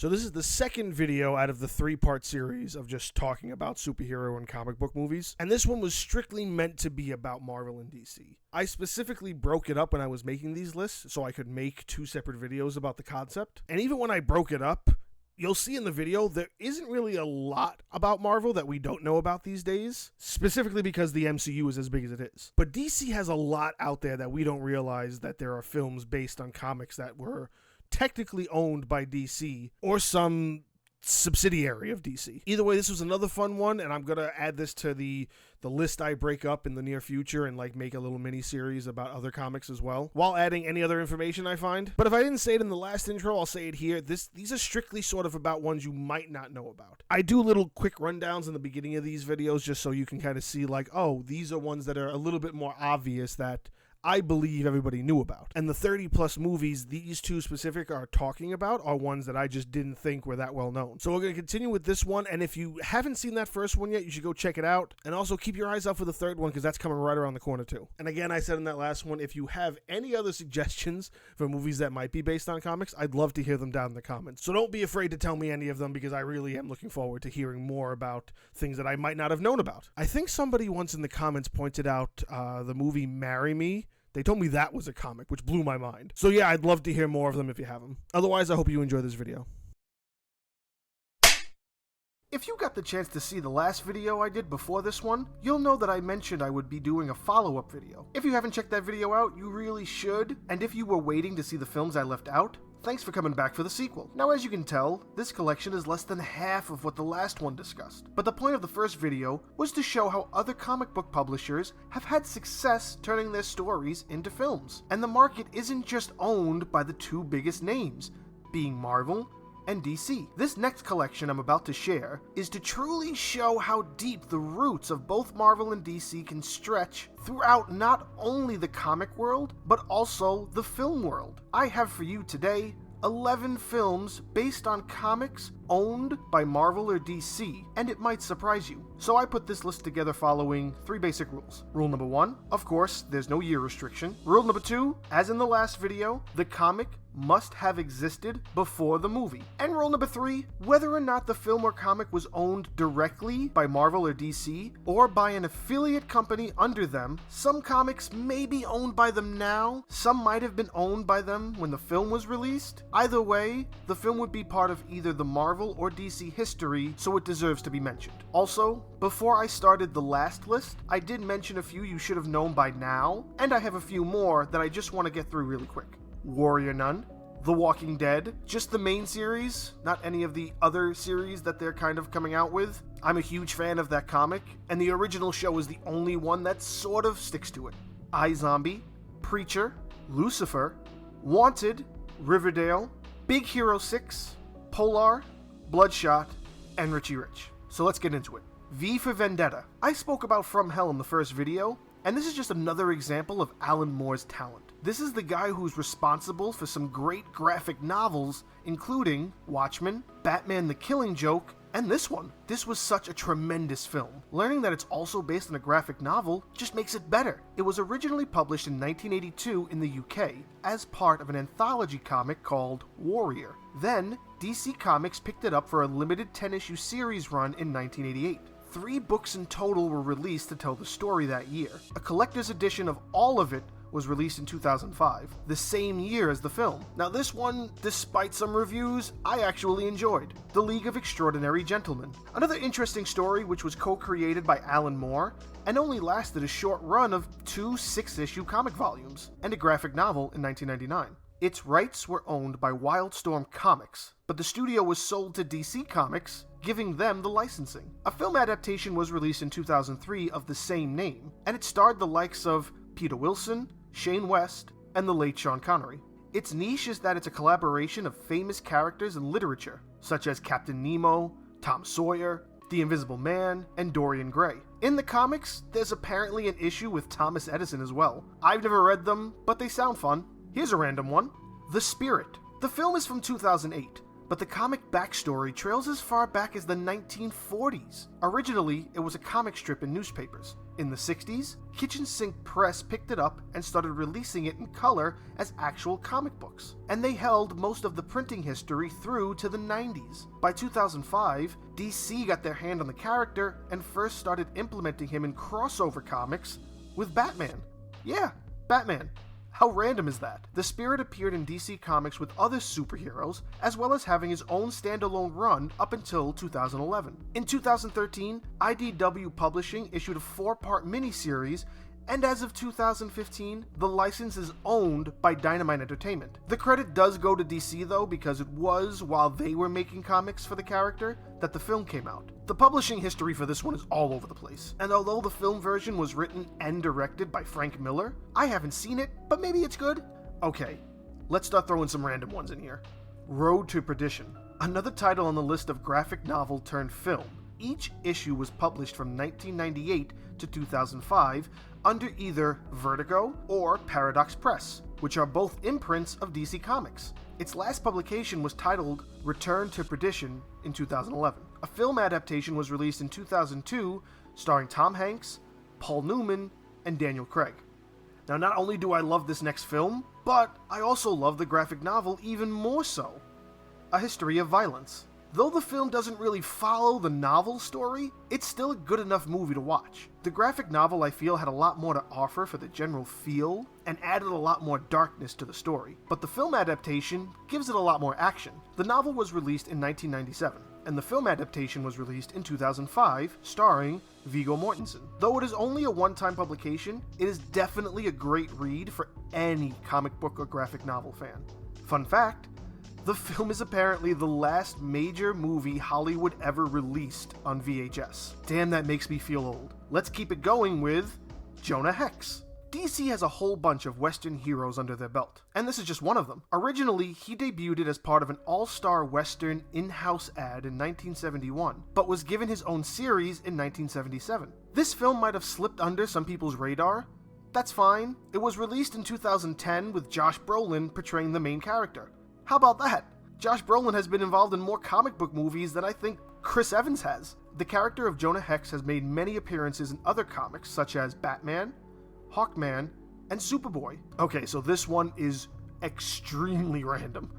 So this is the second video out of the 3-part series of just talking about superhero and comic book movies, and this one was strictly meant to be about Marvel and DC. I specifically broke it up when I was making these lists so I could make 2 separate videos about the concept, and even when I broke it up, you'll see in the video there isn't really a lot about Marvel that we don't know about these days, specifically because the MCU is as big as it is. But DC has a lot out there that we don't realize, that there are films based on comics that were technically owned by DC or some subsidiary of DC. Either way, this was another fun one, and I'm gonna add this to the list I break up in the near future and like make a little mini series about other comics as well, while adding any other information I find. But if I didn't say it in the last intro, I'll say it here. These are strictly sort of about ones you might not know about. I do little quick rundowns in the beginning of these videos just so you can kind of see like, oh, these are ones that are a little bit more obvious that I believe everybody knew about. And the 30 plus movies these 2 specific are talking about are ones that I just didn't think were that well known. So we're going to continue with this one, and if you haven't seen that first one yet, you should go check it out. And also keep your eyes out for the third one, because that's coming right around the corner too. And again, I said in that last one, if you have any other suggestions for movies that might be based on comics, I'd love to hear them down in the comments. So don't be afraid to tell me any of them, because I really am looking forward to hearing more about things that I might not have known about. I think somebody once in the comments pointed out the movie Marry Me. They told me that was a comic, which blew my mind. So yeah, I'd love to hear more of them if you have them. Otherwise, I hope you enjoy this video. If you got the chance to see the last video I did before this one, you'll know that I mentioned I would be doing a follow-up video. If you haven't checked that video out, you really should. And if you were waiting to see the films I left out, thanks for coming back for the sequel. Now, as you can tell, this collection is less than half of what the last one discussed. But the point of the first video was to show how other comic book publishers have had success turning their stories into films. And the market isn't just owned by the 2 biggest names, being Marvel and DC. This next collection I'm about to share is to truly show how deep the roots of both Marvel and DC can stretch throughout not only the comic world, but also the film world. I have for you today 11 films based on comics owned by Marvel or DC, and it might surprise you. So I put this list together following 3 basic rules. Rule number 1, of course, there's no year restriction. Rule number 2, as in the last video, the comic must have existed before the movie. And rule number 3, whether or not the film or comic was owned directly by Marvel or DC, or by an affiliate company under them. Some comics may be owned by them now, some might have been owned by them when the film was released. Either way, the film would be part of either the Marvel or DC history, so it deserves to be mentioned. Also, before I started the last list, I did mention a few you should have known by now, and I have a few more that I just want to get through really quick. Warrior Nun, The Walking Dead, just the main series, not any of the other series that they're kind of coming out with. I'm a huge fan of that comic, and the original show is the only one that sort of sticks to it. iZombie, Preacher, Lucifer, Wanted, Riverdale, Big Hero 6, Polar, Bloodshot, and Richie Rich. So let's get into it. V for Vendetta. I spoke about From Hell in the first video, and this is just another example of Alan Moore's talent. This is the guy who's responsible for some great graphic novels, including Watchmen, Batman the Killing Joke, and this one. This was such a tremendous film. Learning that it's also based on a graphic novel just makes it better. It was originally published in 1982 in the UK as part of an anthology comic called Warrior. Then, DC Comics picked it up for a limited 10-issue series run in 1988. 3 books in total were released to tell the story that year. A collector's edition of all of it was released in 2005, the same year as the film. Now this one, despite some reviews, I actually enjoyed. The League of Extraordinary Gentlemen. Another interesting story which was co-created by Alan Moore and only lasted a short run of 2 6-issue comic volumes and a graphic novel in 1999. Its rights were owned by Wildstorm Comics, but the studio was sold to DC Comics, giving them the licensing. A film adaptation was released in 2003 of the same name, and it starred the likes of Peter Wilson, Shane West, and the late Sean Connery. Its niche is that it's a collaboration of famous characters in literature, such as Captain Nemo, Tom Sawyer, The Invisible Man, and Dorian Gray. In the comics, there's apparently an issue with Thomas Edison as well. I've never read them, but they sound fun. Here's a random one. The Spirit. The film is from 2008, but the comic backstory trails as far back as the 1940s. Originally, it was a comic strip in newspapers. In the 60s, Kitchen Sink Press picked it up and started releasing it in color as actual comic books. And they held most of the printing history through to the 90s. By 2005, DC got their hand on the character and first started implementing him in crossover comics with Batman. Yeah, Batman. How random is that? The Spirit appeared in DC Comics with other superheroes, as well as having his own standalone run up until 2011. In 2013, IDW Publishing issued a 4-part miniseries, and as of 2015, the license is owned by Dynamite Entertainment. The credit does go to DC though, because it was while they were making comics for the character that the film came out. The publishing history for this one is all over the place, and although the film version was written and directed by Frank Miller, I haven't seen it, but maybe it's good. Okay, let's start throwing some random ones in here. Road to Perdition, another title on the list of graphic novel turned film. Each issue was published from 1998 to 2005 under either Vertigo or Paradox Press, which are both imprints of DC Comics. Its last publication was titled Return to Perdition in 2011. A film adaptation was released in 2002 starring Tom Hanks, Paul Newman, and Daniel Craig. Now, not only do I love this next film, but I also love the graphic novel even more so. A History of Violence. Though the film doesn't really follow the novel story, it's still a good enough movie to watch. The graphic novel, I feel, had a lot more to offer for the general feel, and added a lot more darkness to the story. But the film adaptation gives it a lot more action. The novel was released in 1997, and the film adaptation was released in 2005, starring Viggo Mortensen. Though it is only a one-time publication, it is definitely a great read for any comic book or graphic novel fan. Fun fact, the film is apparently the last major movie Hollywood ever released on VHS. Damn, that makes me feel old. Let's keep it going with Jonah Hex. DC has a whole bunch of Western heroes under their belt, and this is just one of them. Originally, he debuted as part of an all-star Western in-house ad in 1971, but was given his own series in 1977. This film might have slipped under some people's radar. That's fine. It was released in 2010 with Josh Brolin portraying the main character. How about that? Josh Brolin has been involved in more comic book movies than I think Chris Evans has. The character of Jonah Hex has made many appearances in other comics such as Batman, Hawkman, and Superboy. Okay, so this one is extremely random.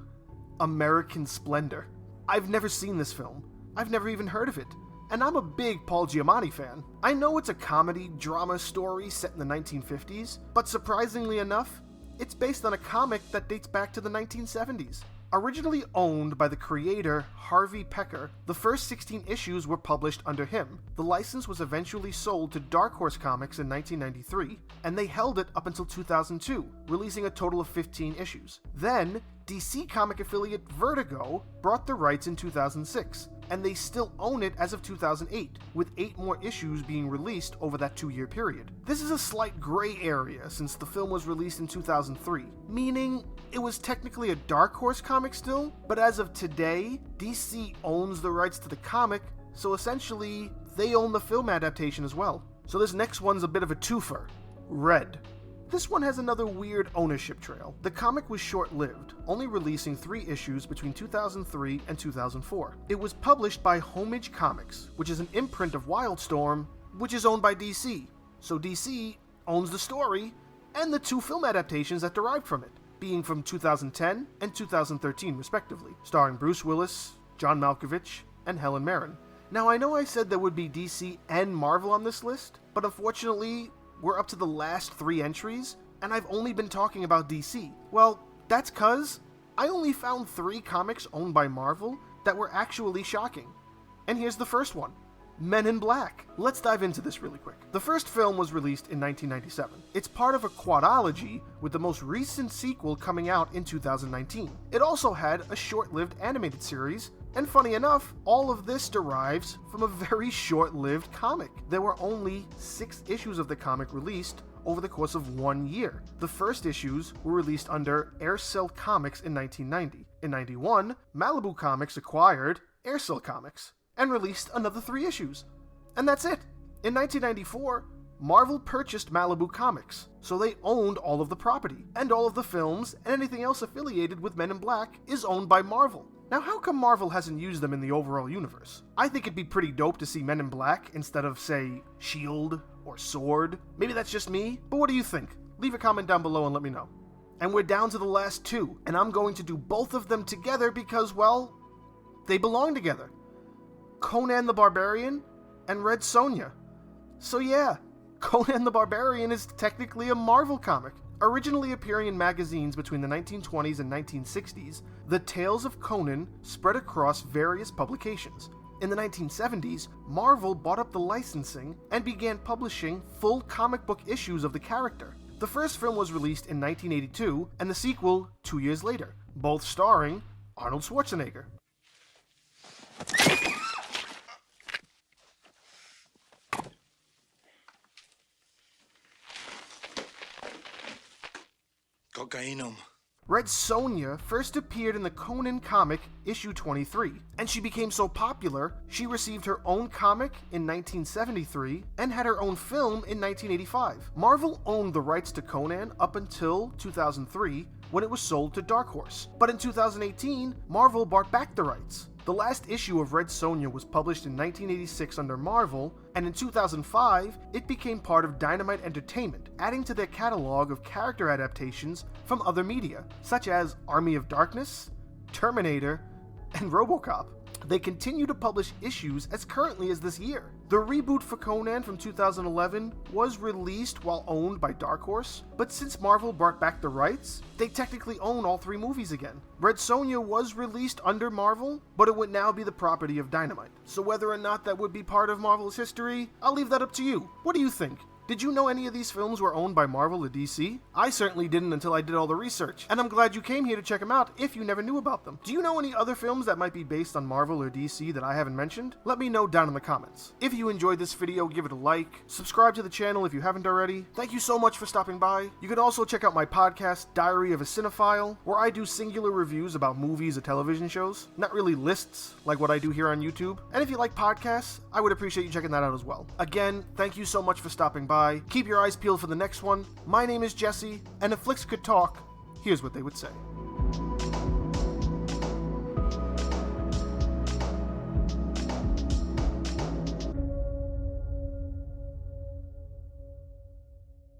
American Splendor. I've never seen this film. I've never even heard of it. And I'm a big Paul Giamatti fan. I know it's a comedy drama story set in the 1950s, but surprisingly enough, it's based on a comic that dates back to the 1970s. Originally owned by the creator Harvey Pekar, the first 16 issues were published under him. The license was eventually sold to Dark Horse Comics in 1993, and they held it up until 2002, releasing a total of 15 issues. Then, DC comic affiliate Vertigo bought the rights in 2006, and they still own it as of 2008, with 8 more issues being released over that 2-year period. This is a slight gray area since the film was released in 2003, meaning it was technically a Dark Horse comic still, but as of today, DC owns the rights to the comic, so essentially, they own the film adaptation as well. So this next one's a bit of a twofer. Red. This one has another weird ownership trail. The comic was short-lived, only releasing 3 issues between 2003 and 2004. It was published by Homage Comics, which is an imprint of Wildstorm, which is owned by DC. So DC owns the story and the 2 film adaptations that derived from it, being from 2010 and 2013 respectively, starring Bruce Willis, John Malkovich, and Helen Mirren. Now I know I said there would be DC and Marvel on this list, but unfortunately, we're up to the last 3 entries, and I've only been talking about DC. Well, that's cause I only found 3 comics owned by Marvel that were actually shocking. And here's the first one. Men in Black. Let's dive into this really quick. The first film was released in 1997. It's part of a quadology, with the most recent sequel coming out in 2019. It also had a short-lived animated series, and funny enough, all of this derives from a very short-lived comic. There were only 6 issues of the comic released over the course of 1 year. The first issues were released under Aircel Comics in 1990. In 91, Malibu Comics acquired Aircel Comics and released another 3 issues. And that's it. In 1994, Marvel purchased Malibu Comics, so they owned all of the property, and all of the films and anything else affiliated with Men in Black is owned by Marvel. Now, how come Marvel hasn't used them in the overall universe? I think it'd be pretty dope to see Men in Black instead of, say, S.H.I.E.L.D. or S.W.O.R.D. Maybe that's just me, but what do you think? Leave a comment down below and let me know. And we're down to the last two, and I'm going to do both of them together because, well, they belong together. Conan the Barbarian and Red Sonja. So yeah, Conan the Barbarian is technically a Marvel comic. Originally appearing in magazines between the 1920s and 1960s, the tales of Conan spread across various publications. In the 1970s, Marvel bought up the licensing and began publishing full comic book issues of the character. The first film was released in 1982, and the sequel 2 years later, both starring Arnold Schwarzenegger. Cocainum. Red Sonja first appeared in the Conan comic issue 23, and she became so popular, she received her own comic in 1973 and had her own film in 1985. Marvel owned the rights to Conan up until 2003, when it was sold to Dark Horse. But in 2018, Marvel bought back the rights. The last issue of Red Sonja was published in 1986 under Marvel, and in 2005, it became part of Dynamite Entertainment, adding to their catalog of character adaptations from other media, such as Army of Darkness, Terminator, and RoboCop. They continue to publish issues as currently as this year. The reboot for Conan from 2011 was released while owned by Dark Horse, but since Marvel brought back the rights, they technically own all three movies again. Red Sonja was released under Marvel, but it would now be the property of Dynamite. So whether or not that would be part of Marvel's history, I'll leave that up to you. What do you think? Did you know any of these films were owned by Marvel or DC? I certainly didn't until I did all the research, and I'm glad you came here to check them out if you never knew about them. Do you know any other films that might be based on Marvel or DC that I haven't mentioned? Let me know down in the comments. If you enjoyed this video, give it a like, subscribe to the channel if you haven't already. Thank you so much for stopping by. You can also check out my podcast, Diary of a Cinephile, where I do singular reviews about movies or television shows, not really lists like what I do here on YouTube. And if you like podcasts, I would appreciate you checking that out as well. Again, thank you so much for stopping by. Keep your eyes peeled for the next one. My name is Jesse, and if Flix could talk, here's what they would say.